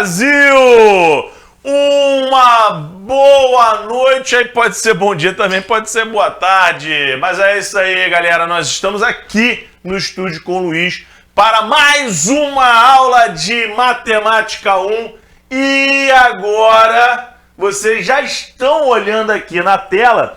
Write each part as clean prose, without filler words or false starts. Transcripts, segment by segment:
Brasil! Uma boa noite, aí pode ser bom dia também, pode ser boa tarde. Mas é isso aí, galera, nós estamos aqui no estúdio com o Luiz para mais uma aula de Matemática 1. E agora, vocês já estão olhando aqui na tela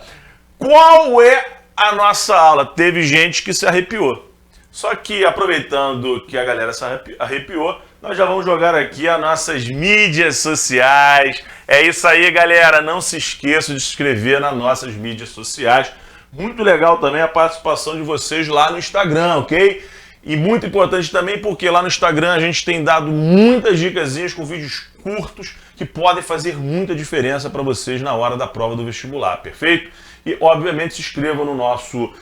qual é a nossa aula. Teve gente que se arrepiou. Só que, aproveitando que a galera se arrepiou, nós já vamos jogar aqui as nossas mídias sociais. É isso aí, galera. Não se esqueça de se inscrever nas nossas mídias sociais. Muito legal também a participação de vocês lá no Instagram, ok? E muito importante também porque lá no Instagram a gente tem dado muitas dicasinhas com vídeos curtos que podem fazer muita diferença para vocês na hora da prova do vestibular, perfeito? E, obviamente, se inscrevam no nosso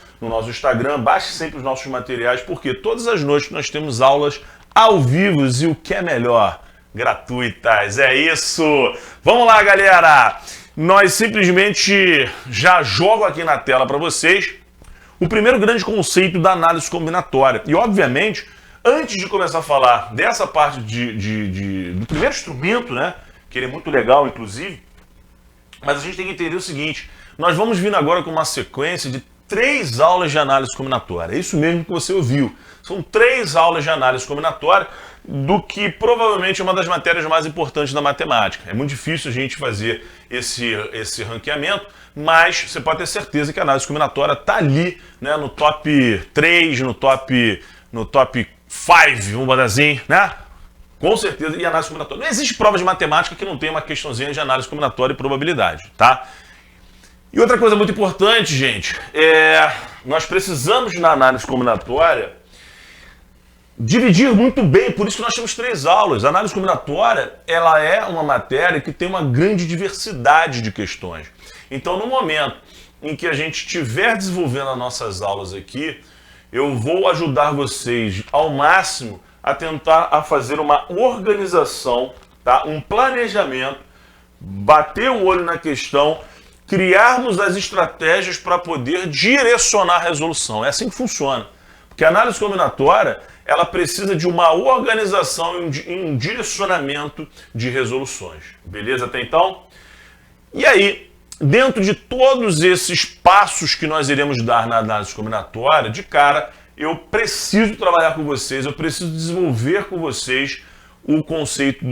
Instagram, baixe sempre os nossos materiais, porque todas as noites nós temos aulas ao vivo e o que é melhor, gratuitas. É isso! Vamos lá, galera! Nós simplesmente já jogo aqui na tela para vocês o primeiro grande conceito da análise combinatória. E, obviamente, antes de começar a falar dessa parte do primeiro instrumento, né, que ele é muito legal, inclusive, mas a gente tem que entender o seguinte: nós vamos vir agora com uma sequência de 3 aulas de análise combinatória. É isso mesmo que você ouviu. São 3 aulas de análise combinatória do que provavelmente é uma das matérias mais importantes da matemática. É muito difícil a gente fazer esse ranqueamento, mas você pode ter certeza que a análise combinatória está ali, né, no top 3, no top 5, vamos botar assim, né? Com certeza, e análise combinatória. Não existe prova de matemática que não tenha uma questãozinha de análise combinatória e probabilidade, tá? E outra coisa muito importante, gente, nós precisamos na análise combinatória dividir muito bem, por isso que nós temos 3 aulas. A análise combinatória, ela é uma matéria que tem uma grande diversidade de questões. Então, no momento em que a gente estiver desenvolvendo as nossas aulas aqui, eu vou ajudar vocês ao máximo a tentar fazer uma organização, tá? Um planejamento, bater o olho na questão, criarmos as estratégias para poder direcionar a resolução. É assim que funciona. Porque a análise combinatória, ela precisa de uma organização e um direcionamento de resoluções. Beleza até então? E aí, dentro de todos esses passos que nós iremos dar na análise combinatória, de cara, eu preciso trabalhar com vocês, eu preciso desenvolver com vocês o conceito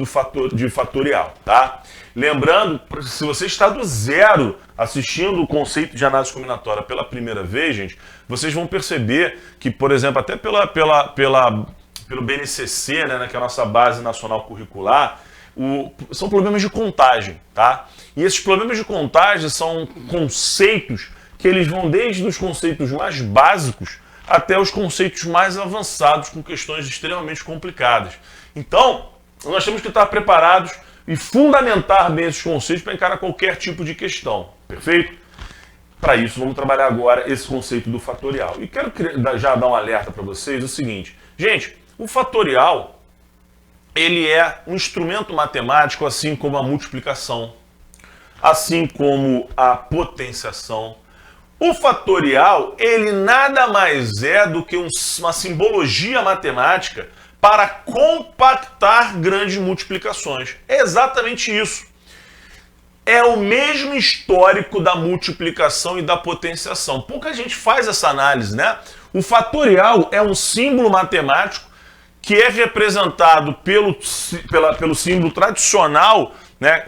de fatorial, tá? Lembrando, se você está do zero assistindo o conceito de análise combinatória pela primeira vez, gente, vocês vão perceber que, por exemplo, até pelo BNCC, né, que é a nossa base nacional curricular, são problemas de contagem, tá? E esses problemas de contagem são conceitos que eles vão desde os conceitos mais básicos até os conceitos mais avançados, com questões extremamente complicadas. Então, nós temos que estar preparados e fundamentar bem esses conceitos para encarar qualquer tipo de questão, perfeito? Para isso, vamos trabalhar agora esse conceito do fatorial. E quero já dar um alerta para vocês, o seguinte, gente, o fatorial, ele é um instrumento matemático, assim como a multiplicação, assim como a potenciação. O fatorial, ele nada mais é do que uma simbologia matemática para compactar grandes multiplicações. É exatamente isso. É o mesmo histórico da multiplicação e da potenciação. Pouca gente faz essa análise, né? O fatorial é um símbolo matemático que é representado pelo símbolo tradicional, né?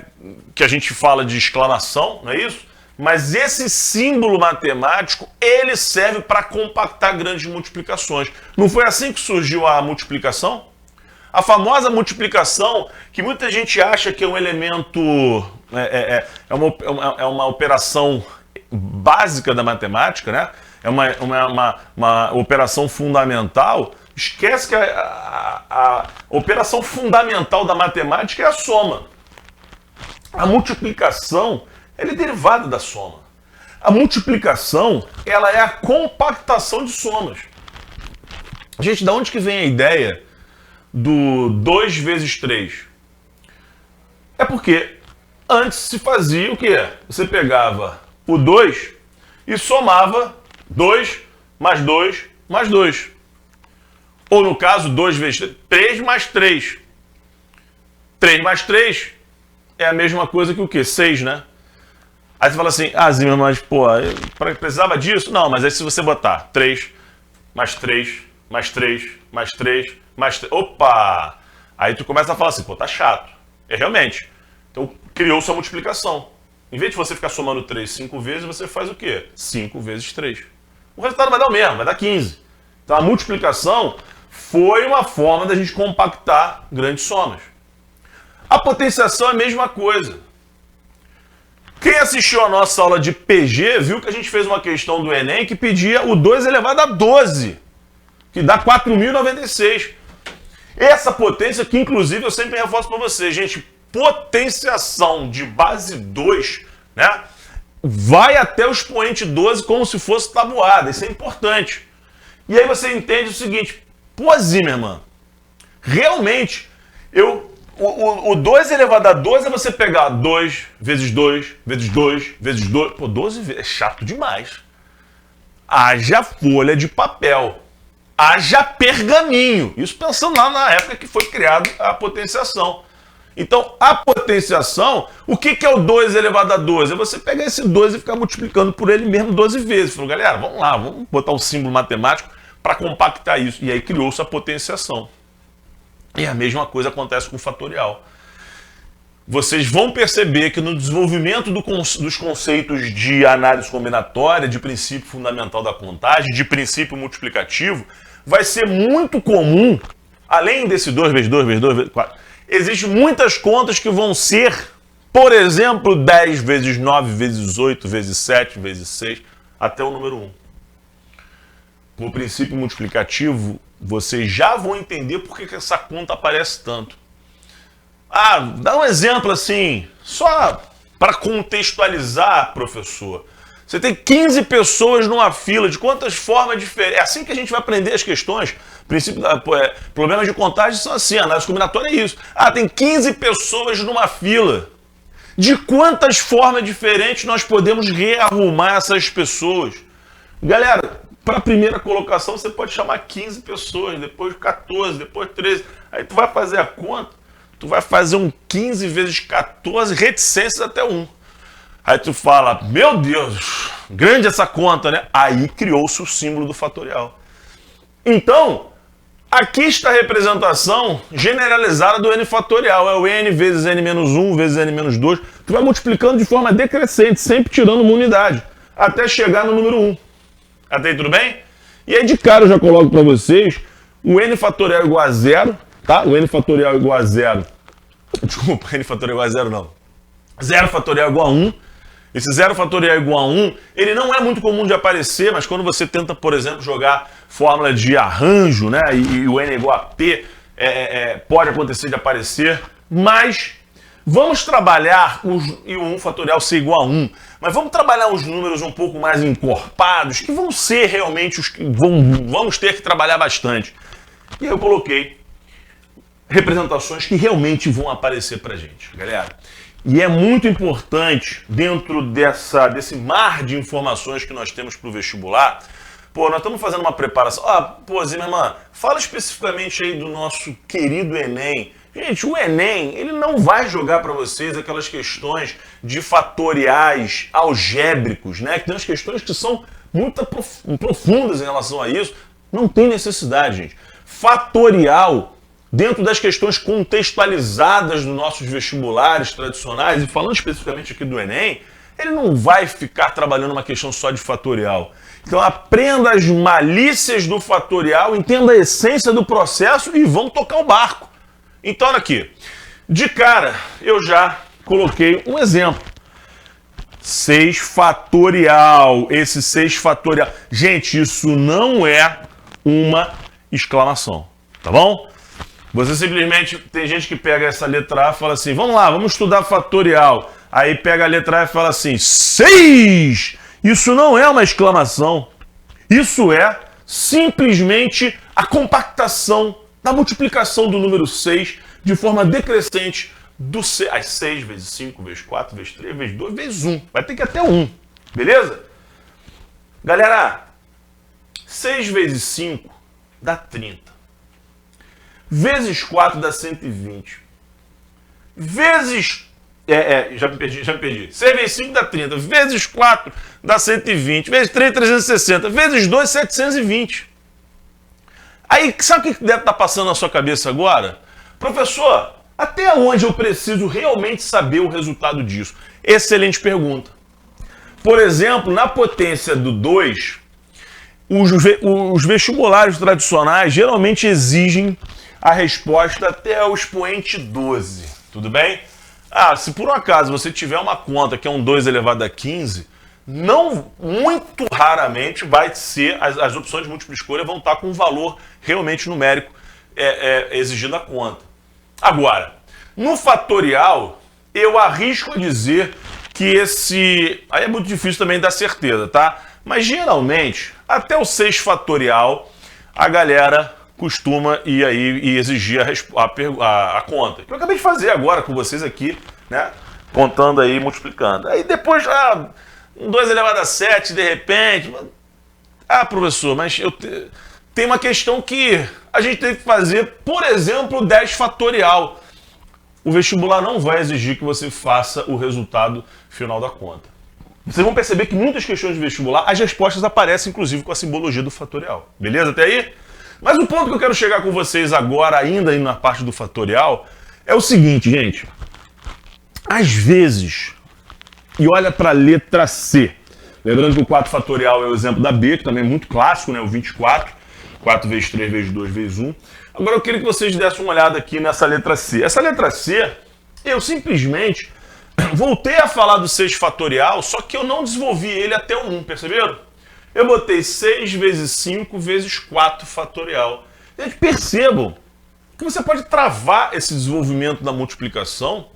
Que a gente fala de exclamação, não é isso? Mas esse símbolo matemático, ele serve para compactar grandes multiplicações. Não foi assim que surgiu a multiplicação? A famosa multiplicação, que muita gente acha que é um elemento, é uma operação básica da matemática, né? É uma operação fundamental. Esquece que a operação fundamental da matemática é a soma. A multiplicação, ela é derivada da soma. A multiplicação, ela é a compactação de somas. Gente, da onde que vem a ideia do 2 vezes 3? É porque antes se fazia o quê? Você pegava o 2 e somava 2 mais 2 mais 2. Ou no caso, 2 vezes 3 mais 3. 3 mais 3 é a mesma coisa que o quê? 6, né? Aí você fala assim, ah, Zimmer, mas, pô, precisava disso? Não, mas aí se você botar 3, mais 3, mais 3, mais 3, mais 3, opa! Aí tu começa a falar assim, pô, tá chato. É realmente. Então, criou-se a multiplicação. Em vez de você ficar somando 3 5 vezes, você faz o quê? 5 vezes 3. O resultado vai dar o mesmo, vai dar 15. Então, a multiplicação foi uma forma da gente compactar grandes somas. A potenciação é a mesma coisa. Quem assistiu a nossa aula de PG viu que a gente fez uma questão do Enem que pedia o 2 elevado a 12, que dá 4.096. Essa potência que, inclusive, eu sempre reforço para vocês, gente, potenciação de base 2, né, vai até o expoente 12 como se fosse tabuada. Isso é importante. E aí você entende o seguinte, pô, Zimmermann, realmente, o 2 elevado a 12 é você pegar 2 vezes 2, vezes 2, vezes 2. Pô, 12 vezes é chato demais. Haja folha de papel. Haja pergaminho. Isso pensando lá na época que foi criada a potenciação. Então, a potenciação, o que é o 2 elevado a 12? É você pegar esse 2 e ficar multiplicando por ele mesmo 12 vezes. Falou, galera, vamos lá, vamos botar um símbolo matemático para compactar isso. E aí criou-se a potenciação. E a mesma coisa acontece com o fatorial. Vocês vão perceber que no desenvolvimento dos conceitos de análise combinatória, de princípio fundamental da contagem, de princípio multiplicativo, vai ser muito comum, além desse 2 vezes 2 vezes 2 vezes 4, existem muitas contas que vão ser, por exemplo, 10 vezes 9 vezes 8 vezes 7 vezes 6, até o número 1. Por princípio multiplicativo, vocês já vão entender por que essa conta aparece tanto. Ah, dá um exemplo assim, só para contextualizar, professor. Você tem 15 pessoas numa fila, de quantas formas diferentes? É assim que a gente vai aprender as questões. Problemas de contagem são assim, análise combinatória é isso. Ah, tem 15 pessoas numa fila. De quantas formas diferentes nós podemos rearrumar essas pessoas? Galera, para a primeira colocação você pode chamar 15 pessoas, depois 14, depois 13. Aí tu vai fazer a conta, tu vai fazer um 15 vezes 14, reticências até 1. Aí tu fala, meu Deus, grande essa conta, né? Aí criou-se o símbolo do fatorial. Então, aqui está a representação generalizada do n fatorial. É o n vezes n menos 1 vezes n menos 2. Tu vai multiplicando de forma decrescente, sempre tirando uma unidade, até chegar no número 1. Até aí tudo bem? E aí de cara eu já coloco para vocês o n fatorial igual a 0, tá? O n fatorial igual a 0. Desculpa, n fatorial igual a 0 não. 0 fatorial igual a 1. Esse 0 fatorial igual a 1, ele não é muito comum de aparecer, mas quando você tenta, por exemplo, jogar fórmula de arranjo, né, e o n é igual a p, pode acontecer de aparecer, mas vamos trabalhar e o 1 fatorial ser igual a 1, mas vamos trabalhar os números um pouco mais encorpados, que vão ser realmente os que vamos ter que trabalhar bastante. E aí eu coloquei representações que realmente vão aparecer pra gente, galera. E é muito importante, dentro desse mar de informações que nós temos para o vestibular, pô, nós estamos fazendo uma preparação. Ah, pô, Zimmermann, fala especificamente aí do nosso querido Enem. Gente, o Enem, ele não vai jogar para vocês aquelas questões de fatoriais algébricos, né? Que tem umas questões que são muito profundas em relação a isso. Não tem necessidade, gente. Fatorial, dentro das questões contextualizadas dos nossos vestibulares tradicionais, e falando especificamente aqui do Enem, ele não vai ficar trabalhando uma questão só de fatorial. Então aprenda as malícias do fatorial, entenda a essência do processo e vamos tocar o barco. Então olha aqui, de cara eu já coloquei um exemplo. 6 fatorial, esse 6 fatorial. Gente, isso não é uma exclamação, tá bom? Você simplesmente, tem gente que pega essa letra A e fala assim, vamos lá, vamos estudar fatorial. Aí pega a letra A e fala assim, 6! Isso não é uma exclamação. Isso é simplesmente a compactação da multiplicação do número 6 de forma decrescente do 6 vezes 5, vezes 4, vezes 3, vezes 2, vezes 1. Vai ter que ir até 1, beleza? Galera, 6 vezes 5 dá 30. Vezes 4 dá 120. vezes... já me perdi. 6 vezes 5 dá 30, vezes 4 dá 120, vezes 3, 360, vezes 2, 720. Aí, sabe o que deve estar passando na sua cabeça agora? Professor, até onde eu preciso realmente saber o resultado disso? Excelente pergunta. Por exemplo, na potência do 2, os vestibulares tradicionais geralmente exigem a resposta até o expoente 12. Tudo bem? Se por um acaso você tiver uma conta que é um 2 elevado a 15, não, muito raramente vai ser, as opções de múltipla escolha vão estar com um valor realmente numérico exigindo a conta. Agora, no fatorial, eu arrisco a dizer que aí é muito difícil também dar certeza, tá? Mas geralmente, até o 6 fatorial, a galera costuma ir aí e exigir a conta. Que eu acabei de fazer agora com vocês aqui, né? Contando aí, multiplicando. Aí depois, um 2 elevado a 7, de repente... professor, mas tem uma questão que a gente tem que fazer, por exemplo, 10 fatorial. O vestibular não vai exigir que você faça o resultado final da conta. Vocês vão perceber que muitas questões de vestibular, as respostas aparecem, inclusive, com a simbologia do fatorial. Beleza até aí? Mas o ponto que eu quero chegar com vocês agora, ainda aí na parte do fatorial, é o seguinte, gente. Às vezes, e olha para a letra C. Lembrando que o 4 fatorial é o exemplo da B, que também é muito clássico, né? O 24. 4 vezes 3 vezes 2 vezes 1. Agora eu queria que vocês dessem uma olhada aqui nessa letra C. Essa letra C, eu simplesmente voltei a falar do 6 fatorial, só que eu não desenvolvi ele até o 1, perceberam? Eu botei 6 vezes 5 vezes 4 fatorial. Gente, percebam que você pode travar esse desenvolvimento da multiplicação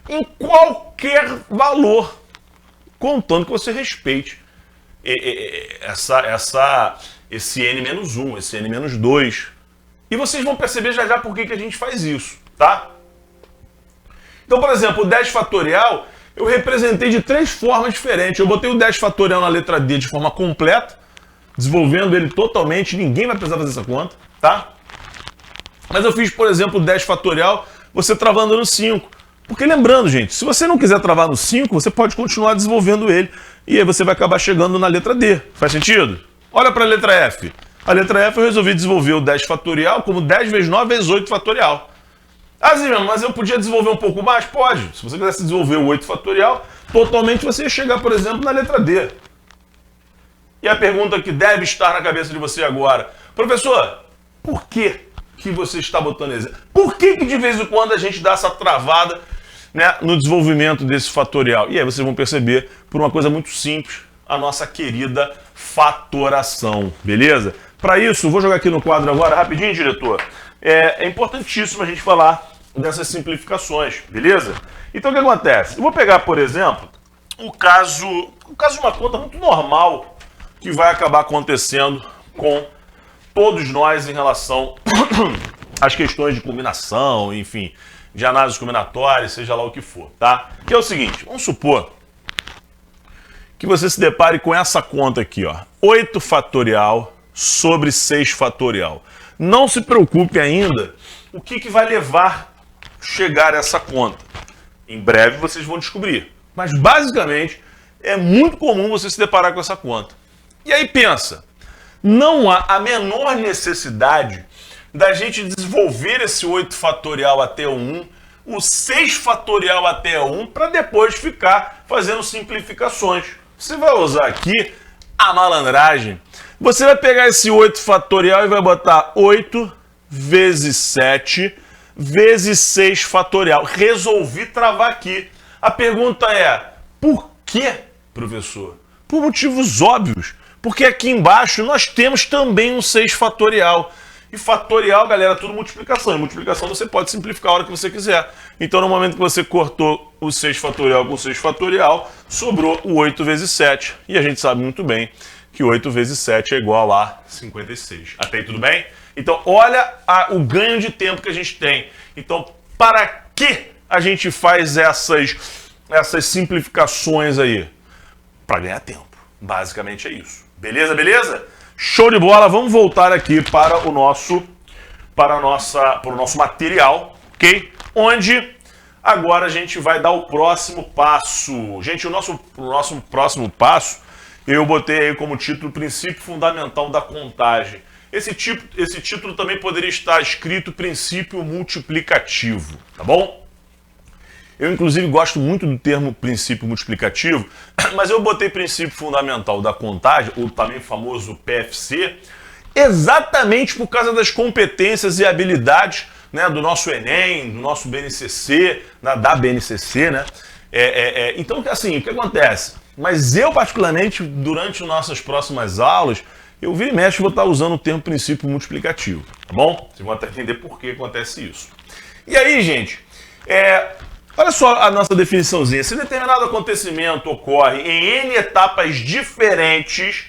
em qualquer valor, contando que você respeite esse n-1, esse n-2. E vocês vão perceber já já por que a gente faz isso, tá? Então, por exemplo, o 10 fatorial, eu representei de 3 formas diferentes. Eu botei o 10 fatorial na letra D de forma completa, desenvolvendo ele totalmente, ninguém vai precisar fazer essa conta, tá? Mas eu fiz, por exemplo, o 10 fatorial, você travando no 5. Porque lembrando, gente, se você não quiser travar no 5, você pode continuar desenvolvendo ele, e aí você vai acabar chegando na letra D. Faz sentido? Olha para a letra F. A letra F eu resolvi desenvolver o 10 fatorial como 10 vezes 9 vezes 8 fatorial. Zimmermann, mas eu podia desenvolver um pouco mais? Pode. Se você quisesse desenvolver o 8 fatorial, totalmente você ia chegar, por exemplo, na letra D. E a pergunta que deve estar na cabeça de você agora: professor, por que você está botando exemplo? Por que de vez em quando a gente dá essa travada, né, no desenvolvimento desse fatorial? E aí vocês vão perceber por uma coisa muito simples, a nossa querida fatoração, beleza? Para isso, vou jogar aqui no quadro agora, rapidinho, diretor. É importantíssimo a gente falar dessas simplificações, beleza? Então o que acontece? Eu vou pegar, por exemplo, o caso de uma conta muito normal que vai acabar acontecendo com todos nós em relação às questões de combinação, enfim, de análise combinatória, seja lá o que for, tá? Que é o seguinte, vamos supor que você se depare com essa conta aqui, ó, 8 fatorial sobre 6 fatorial. Não se preocupe ainda o que vai levar a chegar a essa conta. Em breve vocês vão descobrir. Mas basicamente é muito comum você se deparar com essa conta. E aí pensa, não há a menor necessidade da gente desenvolver esse 8 fatorial até o 1, o 6 fatorial até o 1, para depois ficar fazendo simplificações. Você vai usar aqui a malandragem. Você vai pegar esse 8 fatorial e vai botar 8 vezes 7 vezes 6 fatorial. Resolvi travar aqui. A pergunta é, por que, professor? Por motivos óbvios. Porque aqui embaixo nós temos também um 6 fatorial. E fatorial, galera, é tudo multiplicação. E multiplicação você pode simplificar a hora que você quiser. Então, no momento que você cortou o 6 fatorial com 6 fatorial, sobrou o 8 vezes 7. E a gente sabe muito bem que 8 vezes 7 é igual a 56. Até aí tudo bem? Então, olha o ganho de tempo que a gente tem. Então, para que a gente faz essas simplificações aí? Para ganhar tempo. Basicamente é isso. Beleza, beleza? Show de bola. Vamos voltar aqui para o nosso material, ok? Onde Agora a gente vai dar o próximo passo. Gente, o nosso próximo passo, eu botei aí como título Princípio Fundamental da Contagem. Esse título também poderia estar escrito Princípio Multiplicativo, tá bom? Eu, inclusive, gosto muito do termo princípio multiplicativo, mas eu botei princípio fundamental da contagem, ou também famoso PFC, exatamente por causa das competências e habilidades, né, do nosso Enem, do nosso BNCC, da BNCC, né? Então, assim, o que acontece? Mas eu, particularmente, durante nossas próximas aulas, eu vira e mexe vou estar usando o termo princípio multiplicativo, tá bom? Vocês vão até entender por que acontece isso. E aí, gente, olha só a nossa definiçãozinha. Se determinado acontecimento ocorre em N etapas diferentes,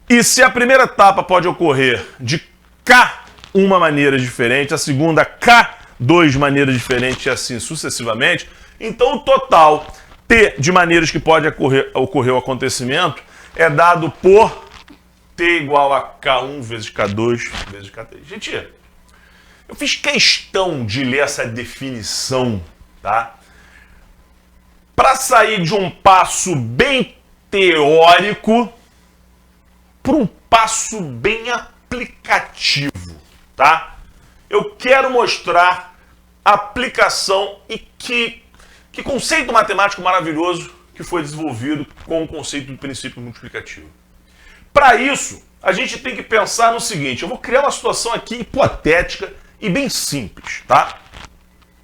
e se a primeira etapa pode ocorrer de K uma maneira diferente, a segunda K duas maneiras diferentes e assim sucessivamente, então o total T de maneiras que pode ocorrer o acontecimento é dado por T igual a K1 vezes K2 vezes K3. Gente, eu fiz questão de ler essa definição, tá? Para sair de um passo bem teórico para um passo bem aplicativo, tá? Eu quero mostrar a aplicação e que conceito matemático maravilhoso que foi desenvolvido com o conceito do princípio multiplicativo. Para isso, a gente tem que pensar no seguinte, eu vou criar uma situação aqui hipotética e bem simples, tá?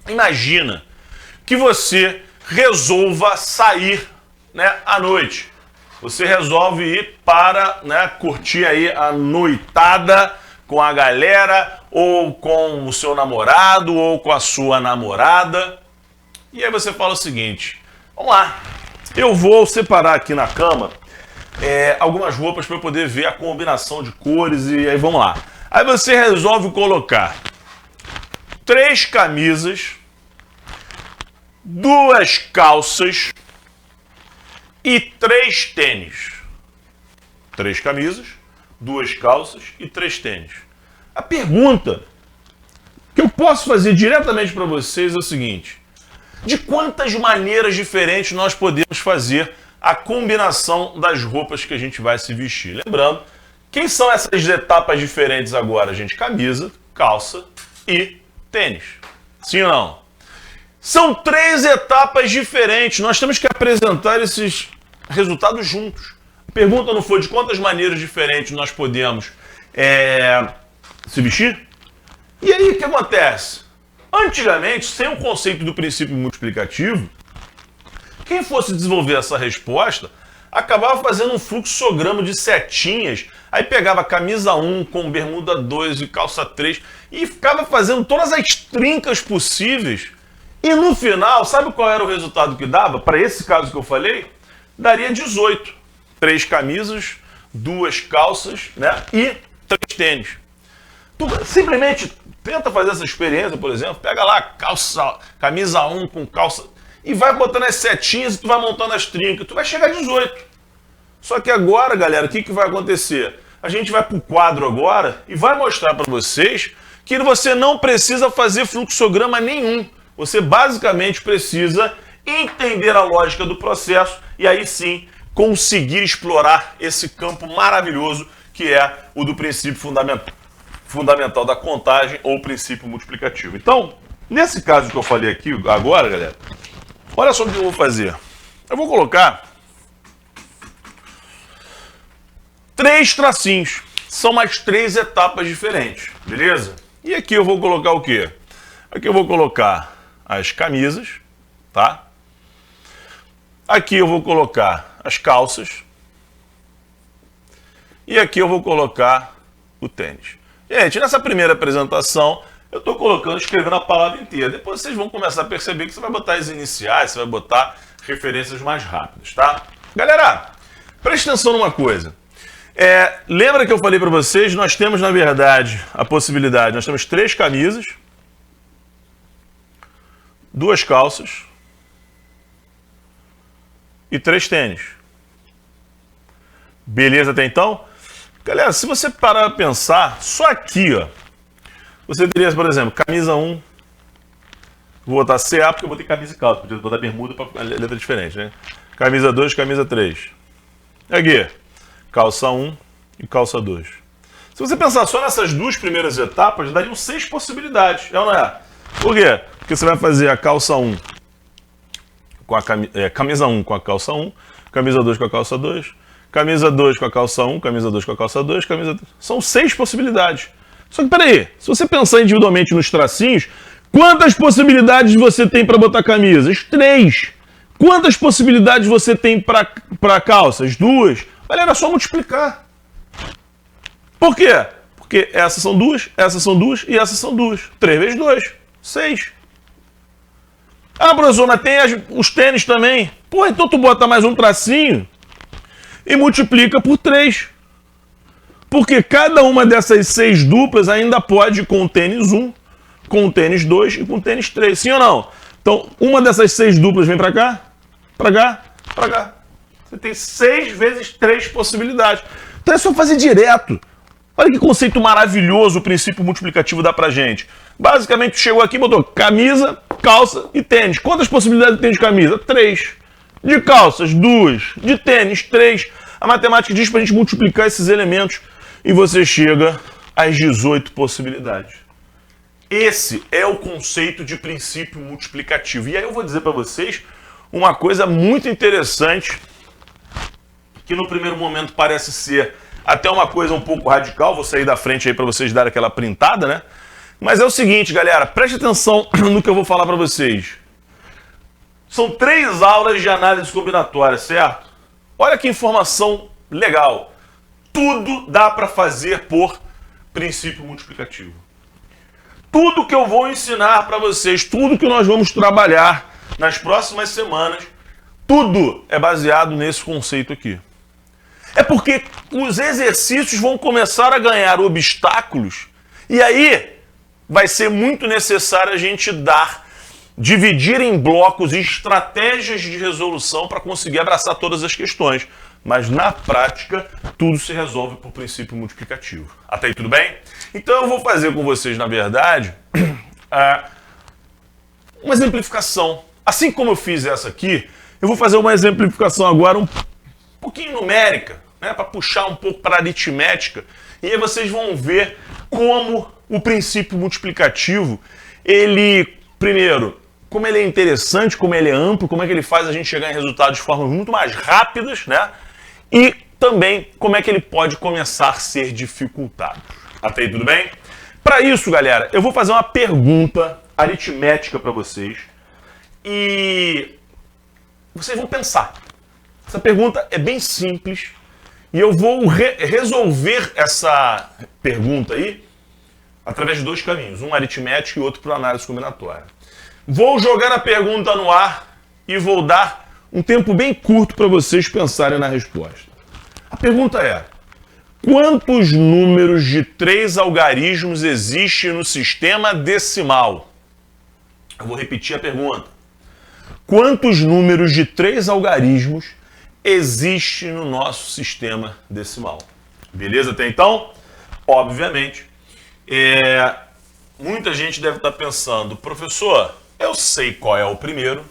Imagina que você resolva sair, né, à noite. Você resolve ir para, né, curtir aí a noitada com a galera, ou com o seu namorado, ou com a sua namorada. E aí você fala o seguinte, vamos lá, eu vou separar aqui na cama algumas roupas para eu poder ver a combinação de cores e aí vamos lá. Aí você resolve colocar 3 camisas, 2 calças e 3 tênis. 3 camisas, 2 calças e 3 tênis. A pergunta que eu posso fazer diretamente para vocês é o seguinte: de quantas maneiras diferentes nós podemos fazer a combinação das roupas que a gente vai se vestir? Lembrando, quem são essas etapas diferentes agora, gente? Camisa, calça e tênis. Sim ou não? São 3 etapas diferentes. Nós temos que apresentar esses resultados juntos. A pergunta não foi de quantas maneiras diferentes nós podemos se vestir? E aí, o que acontece? Antigamente, sem o conceito do princípio multiplicativo, quem fosse desenvolver essa resposta acabava fazendo um fluxograma de setinhas, aí pegava camisa 1 com bermuda 2 e calça 3 e ficava fazendo todas as trincas possíveis. E no final, sabe qual era o resultado que dava? Para esse caso que eu falei, daria 18. 3 camisas, 2 calças, né, e 3 tênis. Tu simplesmente tenta fazer essa experiência, por exemplo, pega lá camisa 1 com calça e vai botando as setinhas e tu vai montando as trincas, tu vai chegar a 18. Só que agora, galera, o que vai acontecer? A gente vai pro quadro agora e vai mostrar para vocês que você não precisa fazer fluxograma nenhum. Você basicamente precisa entender a lógica do processo e aí sim conseguir explorar esse campo maravilhoso que é o do princípio fundamental da contagem ou princípio multiplicativo. Então, nesse caso que eu falei aqui agora, galera, olha só o que eu vou fazer. Eu vou colocar 3 tracinhos. São mais 3 etapas diferentes, beleza? E aqui eu vou colocar o quê? Aqui eu vou colocar as camisas, tá? Aqui eu vou colocar as calças. E aqui eu vou colocar o tênis. Gente, nessa primeira apresentação, eu estou escrevendo a palavra inteira. Depois vocês vão começar a perceber que você vai botar as iniciais, você vai botar referências mais rápidas, tá? Galera, preste atenção numa coisa. Lembra que eu falei para vocês, nós temos, na verdade, a possibilidade, nós temos 3 camisas, 2 calças e 3 tênis. Beleza até então? Galera, se você parar para pensar, só aqui, ó, você teria, por exemplo, camisa 1, Vou botar CA porque eu botei camisa e calça. Podia botar bermuda para letra diferente, né? Camisa 2, camisa 3. Aqui, calça 1 e calça 2. Se você pensar só nessas duas primeiras etapas, dariam 6 possibilidades, é ou não é? Por quê? Porque você vai fazer a calça 1 com a camisa 1 com a calça 1, camisa 2 com a calça 2, camisa 2 com a calça 1, camisa 2 com a calça 2, camisa 2. São 6 possibilidades. Só que peraí, se você pensar individualmente nos tracinhos, quantas possibilidades você tem para botar camisas? 3. Quantas possibilidades você tem para calças? 2. Galera, é só multiplicar. Por quê? Porque essas são 2 e essas são 2. 3 vezes 2, 6. Ah, professor, mas tem os tênis também. Pô, então tu bota mais um tracinho e multiplica por 3. Porque cada uma dessas 6 duplas ainda pode ir com o tênis 1, com o tênis 2 e com o tênis 3. Sim ou não? Então, uma dessas 6 duplas vem pra cá, pra cá, pra cá. Você tem 6 vezes 3 possibilidades. Então é só fazer direto. Olha que conceito maravilhoso o princípio multiplicativo dá pra gente. Basicamente, chegou aqui e botou camisa, calça e tênis. Quantas possibilidades tem de camisa? 3. De calças, 2. De tênis, 3. A matemática diz pra gente multiplicar esses elementos e você chega às 18 possibilidades. Esse é o conceito de princípio multiplicativo. E aí eu vou dizer pra vocês uma coisa muito interessante, que no primeiro momento parece ser até uma coisa um pouco radical. Vou sair da frente aí para vocês darem aquela printada, né? Mas é o seguinte, galera, preste atenção no que eu vou falar para vocês. São 3 aulas de análise combinatória, certo? Olha que informação legal. Tudo dá para fazer por princípio multiplicativo. Tudo que eu vou ensinar para vocês, tudo que nós vamos trabalhar nas próximas semanas, tudo é baseado nesse conceito aqui. É porque os exercícios vão começar a ganhar obstáculos e aí vai ser muito necessário a gente dividir em blocos estratégias de resolução para conseguir abraçar todas as questões. Mas na prática, tudo se resolve por princípio multiplicativo. Até aí tudo bem? Então eu vou fazer com vocês, na verdade, uma exemplificação. Assim como eu fiz essa aqui, eu vou fazer uma exemplificação agora um pouquinho numérica, né, para puxar um pouco para a aritmética, e aí vocês vão ver como o princípio multiplicativo, primeiro, como ele é interessante, como ele é amplo, como é que ele faz a gente chegar em resultados de formas muito mais rápidas, né, e também como é que ele pode começar a ser dificultado. Até aí tudo bem? Para isso, galera, eu vou fazer uma pergunta aritmética para vocês, e vocês vão pensar. Essa pergunta é bem simples e eu vou resolver essa pergunta aí através de 2 caminhos, um aritmético e outro para análise combinatória. Vou jogar a pergunta no ar e vou dar um tempo bem curto para vocês pensarem na resposta. A pergunta é: quantos números de 3 algarismos existem no sistema decimal? Eu vou repetir a pergunta. Quantos números de 3 algarismos existem no nosso sistema decimal? Beleza até então? Obviamente, muita gente deve estar pensando: professor, eu sei qual é o primeiro,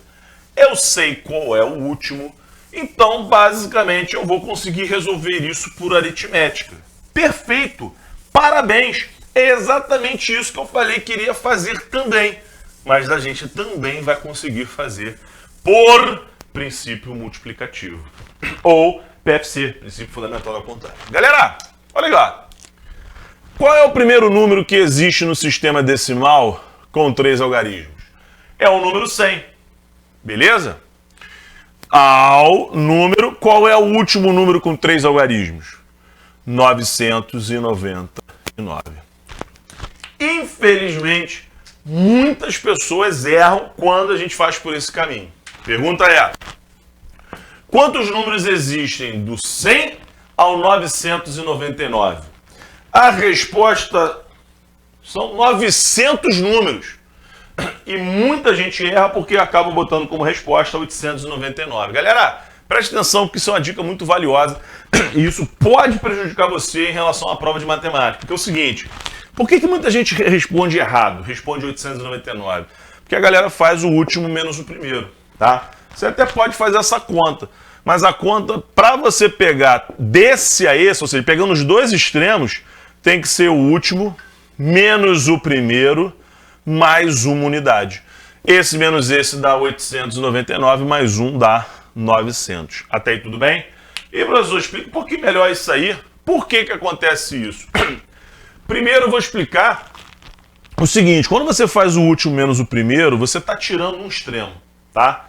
eu sei qual é o último, então basicamente eu vou conseguir resolver isso por aritmética. Perfeito! Parabéns! É exatamente isso que eu falei que iria fazer também. Mas a gente também vai conseguir fazer por princípio multiplicativo. Ou PFC, princípio fundamental ao contrário. Galera, olha lá. Qual é o primeiro número que existe no sistema decimal com 3 algarismos? É o número 100. Beleza? Qual é o último número com 3 algarismos? 999. Infelizmente, muitas pessoas erram quando a gente faz por esse caminho. Pergunta é: quantos números existem do 100 ao 999? A resposta são 900 números. E muita gente erra porque acaba botando como resposta 899. Galera, preste atenção porque isso é uma dica muito valiosa e isso pode prejudicar você em relação à prova de matemática. Porque é o seguinte: por que muita gente responde errado, responde 899? que a galera faz o último menos o primeiro, tá? Você até pode fazer essa conta, mas a conta, para você pegar desse a esse, ou seja, pegando os dois extremos, tem que ser o último menos o primeiro mais uma unidade. Esse menos esse dá 899, mais 1 dá 900. Até aí tudo bem? E, professor, explica um pouquinho melhor isso aí. Por que que acontece isso? Primeiro eu vou explicar o seguinte, quando você faz o último menos o primeiro, você está tirando um extremo, tá?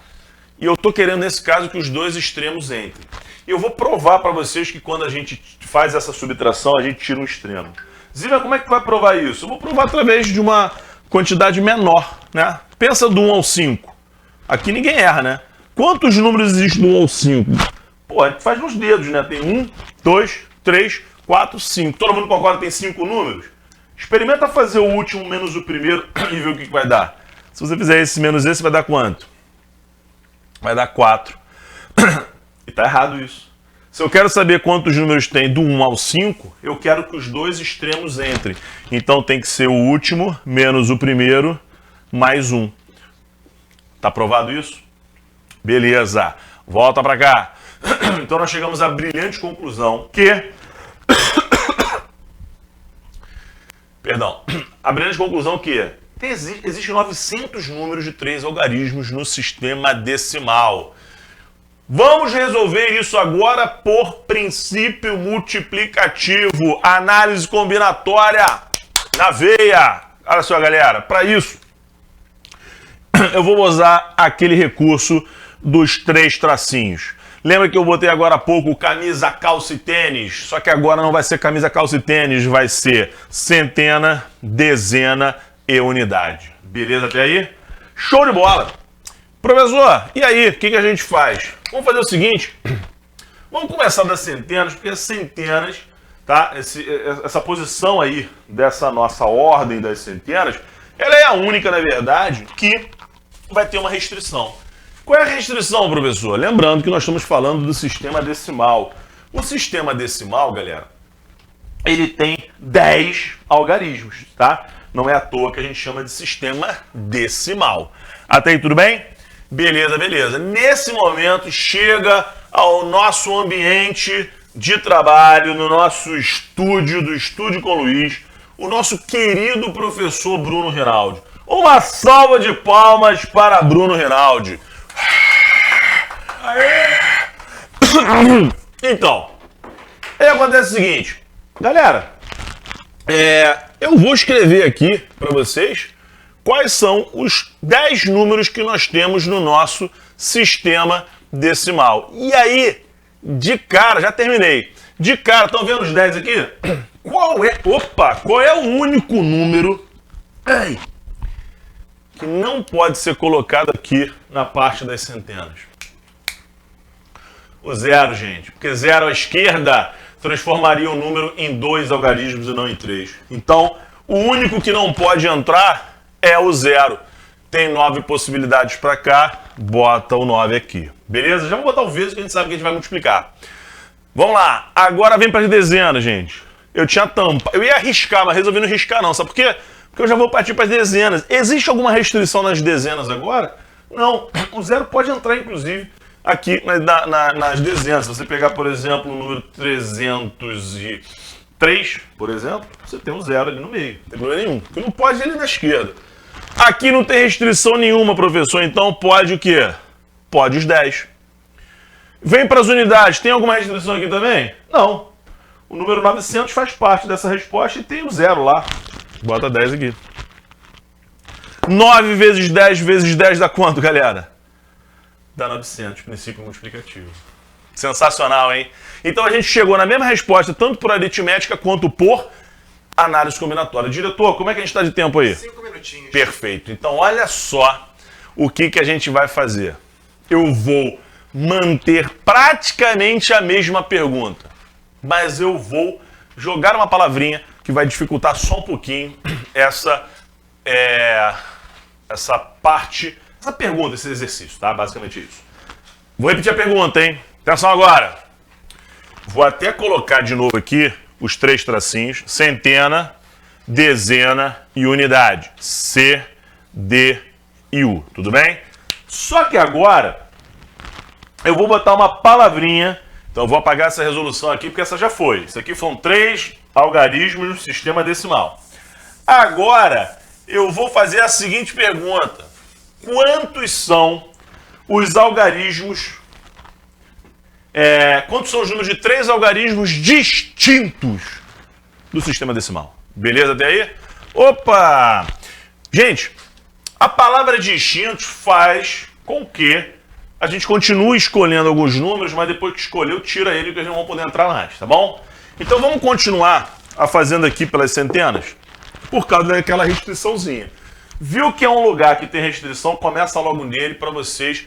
E eu estou querendo, nesse caso, que os dois extremos entrem. E eu vou provar para vocês que quando a gente faz essa subtração, a gente tira um extremo. Ziva, como é que vai provar isso? Eu vou provar através de uma quantidade menor, né? Pensa do 1 ao 5. Aqui ninguém erra, né? Quantos números existem do 1 ao 5? Pô, a gente faz nos dedos, né? Tem 1, 2, 3, 4, 5. Todo mundo concorda que tem 5 números? Experimenta fazer o último menos o primeiro e ver o que vai dar. Se você fizer esse menos esse, vai dar quanto? Vai dar 4. E tá errado isso. Se eu quero saber quantos números tem do 1 ao 5, eu quero que os dois extremos entrem. Então tem que ser o último menos o primeiro mais 1. Tá provado isso? Beleza. Volta para cá. Então nós chegamos à brilhante conclusão que... Perdão. A brilhante conclusão que existem 900 números de 3 algarismos no sistema decimal. Vamos resolver isso agora por princípio multiplicativo. Análise combinatória na veia. Olha só, galera. Para isso, eu vou usar aquele recurso dos 3 tracinhos. Lembra que eu botei agora há pouco camisa, calça e tênis? Só que agora não vai ser camisa, calça e tênis, vai ser centena, dezena e unidade. Beleza até aí? Show de bola! Professor, e aí, o que a gente faz? Vamos fazer o seguinte, vamos começar das centenas, porque as centenas, tá? Essa posição aí dessa nossa ordem das centenas, ela é a única, na verdade, que vai ter uma restrição. Qual é a restrição, professor? Lembrando que nós estamos falando do sistema decimal. O sistema decimal, galera, ele tem 10 algarismos, tá? Não é à toa que a gente chama de sistema decimal. Até aí tudo bem? Beleza, beleza. Nesse momento chega ao nosso ambiente de trabalho, no nosso estúdio, do Estúdio com Luiz, o nosso querido professor Bruno Rinaldi. Uma salva de palmas para Bruno Rinaldi. Então, aí acontece o seguinte, galera, eu vou escrever aqui para vocês quais são os 10 números que nós temos no nosso sistema decimal. E aí, de cara, já terminei. De cara, estão vendo os 10 aqui? Qual é o único número que não pode ser colocado aqui na parte das centenas? O 0, gente. Porque 0 à esquerda transformaria o número em 2 algarismos e não em 3. Então, o único que não pode entrar é o 0. Tem 9 possibilidades para cá, bota o 9 aqui. Beleza? Já vou botar o vezes que a gente sabe que a gente vai multiplicar. Vamos lá. Agora vem para as dezenas, gente. Eu tinha tampa. Eu ia arriscar, mas resolvi não arriscar não. Sabe por quê? Porque eu já vou partir para as dezenas. Existe alguma restrição nas dezenas agora? Não. O 0 pode entrar, inclusive, aqui nas dezenas. Se você pegar, por exemplo, o número 303, por exemplo, você tem um 0 ali no meio. Não tem problema nenhum. Porque não pode ir ali na esquerda. Aqui não tem restrição nenhuma, professor. Então pode o quê? Pode os 10. Vem para as unidades. Tem alguma restrição aqui também? Não. O número 900 faz parte dessa resposta e tem o 0 lá. Bota 10 aqui. 9 vezes 10 dá quanto, galera? Dá 900, princípio multiplicativo. Sensacional, hein? Então a gente chegou na mesma resposta, tanto por aritmética quanto por análise combinatória. Diretor, como é que a gente está de tempo aí? 5 minutinhos. Perfeito. Então olha só o que a gente vai fazer. Eu vou manter praticamente a mesma pergunta, mas eu vou jogar uma palavrinha que vai dificultar só um pouquinho essa parte, essa pergunta, esse exercício, tá? Basicamente isso. Vou repetir a pergunta, hein? Atenção agora. Vou até colocar de novo aqui os 3 tracinhos: centena, dezena e unidade. C, D, e U, tudo bem? Só que agora eu vou botar uma palavrinha, então eu vou apagar essa resolução aqui porque essa já foi. Isso aqui foram 3 algarismos do sistema decimal. Agora eu vou fazer a seguinte pergunta: quantos são os algarismos, quantos são os números de 3 algarismos distintos do sistema decimal? Beleza até aí? Opa! Gente, a palavra distintos faz com que a gente continue escolhendo alguns números, mas depois que escolheu, tira ele que eles não vão poder entrar mais, tá bom? Então vamos continuar fazendo aqui pelas centenas, por causa daquela restriçãozinha. Viu que é um lugar que tem restrição, começa logo nele para vocês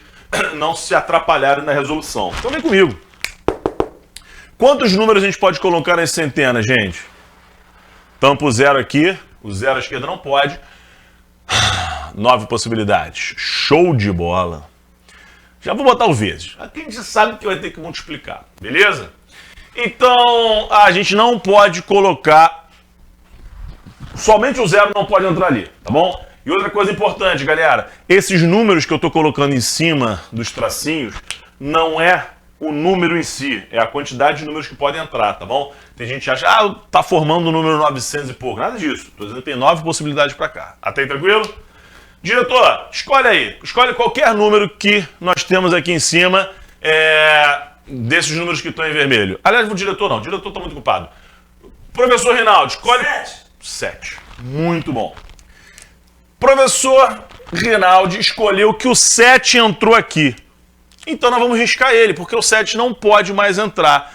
não se atrapalharem na resolução. Então vem comigo. Quantos números a gente pode colocar nas centenas, gente? Tampa o zero aqui, o zero à esquerda não pode. 9 possibilidades. Show de bola. Já vou botar o vezes. Aqui a gente sabe que vai ter que multiplicar, beleza? Então, a gente não pode colocar... Somente o zero não pode entrar ali, tá bom? E outra coisa importante, galera. Esses números que eu estou colocando em cima dos tracinhos não é o número em si, é a quantidade de números que podem entrar, tá bom? Tem gente que acha, tá formando o número 900 e pouco. Nada disso. Estou dizendo que tem 9 possibilidades para cá. Até aí, tranquilo? Diretor, escolhe aí. Escolhe qualquer número que nós temos aqui em cima desses números que estão em vermelho. Aliás, o diretor não. O diretor está muito ocupado. Professor Rinaldi, escolhe... 7. Muito bom. Professor Rinaldi escolheu que o 7 entrou aqui. Então nós vamos riscar ele, porque o 7 não pode mais entrar.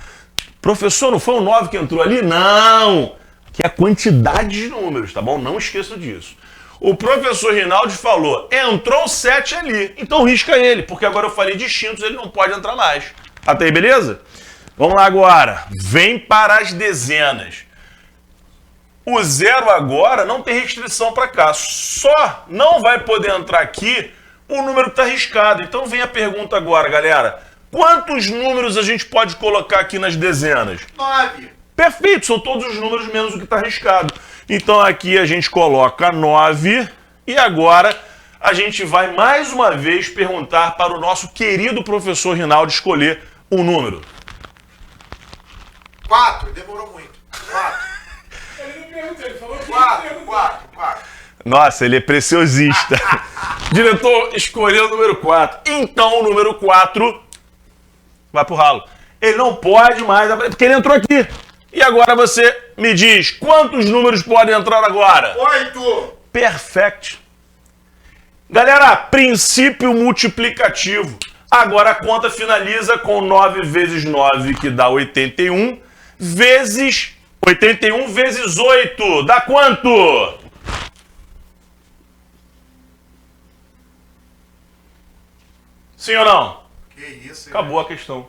Professor, não foi o 9 que entrou ali? Não! Que é a quantidade de números, tá bom? Não esqueça disso. O professor Rinaldi falou, entrou o 7 ali, então risca ele, porque agora eu falei distintos, ele não pode entrar mais. Até aí, beleza? Vamos lá agora. Vem para as dezenas. O 0 agora não tem restrição para cá, só não vai poder entrar aqui o número que está riscado. Então vem a pergunta agora, galera. Quantos números a gente pode colocar aqui nas dezenas? 9. Perfeito, são todos os números menos o que está riscado. Então aqui a gente coloca 9 e agora a gente vai mais uma vez perguntar para o nosso querido professor Rinaldi escolher um número. 4, demorou muito. 4. Ele não perguntou, ele falou que 4. Nossa, ele é preciosista. Diretor, escolheu o número 4. Então o número 4 vai pro ralo. Ele não pode mais, porque ele entrou aqui. E agora você me diz, quantos números podem entrar agora? 8. Perfect. Galera, princípio multiplicativo. Agora a conta finaliza com 9 vezes 9, que dá 81, vezes 81 vezes 8. Dá quanto? Sim ou não? Que isso, hein? Acabou a questão.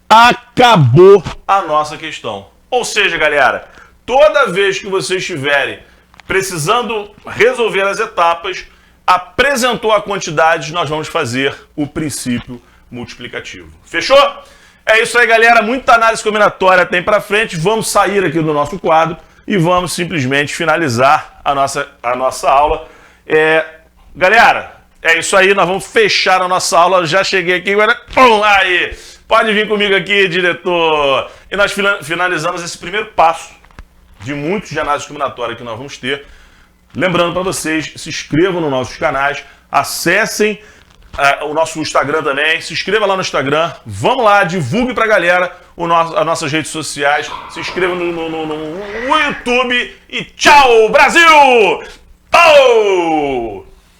Acabou a nossa questão. Ou seja, galera, toda vez que vocês estiverem precisando resolver as etapas, apresentou a quantidade, nós vamos fazer o princípio multiplicativo. Fechou? É isso aí, galera. Muita análise combinatória tem pra frente. Vamos sair aqui do nosso quadro e vamos simplesmente finalizar a nossa aula. Galera, é isso aí. Nós vamos fechar a nossa aula. Já cheguei aqui agora. Pum, aí. Pode vir comigo aqui, diretor. E nós finalizamos esse primeiro passo de muitos de análise combinatória que nós vamos ter. Lembrando para vocês, se inscrevam nos nossos canais, acessem o nosso Instagram também, se inscreva lá no Instagram, vamos lá, divulgue pra galera as nossas redes sociais, se inscreva no YouTube e tchau, Brasil! Oh!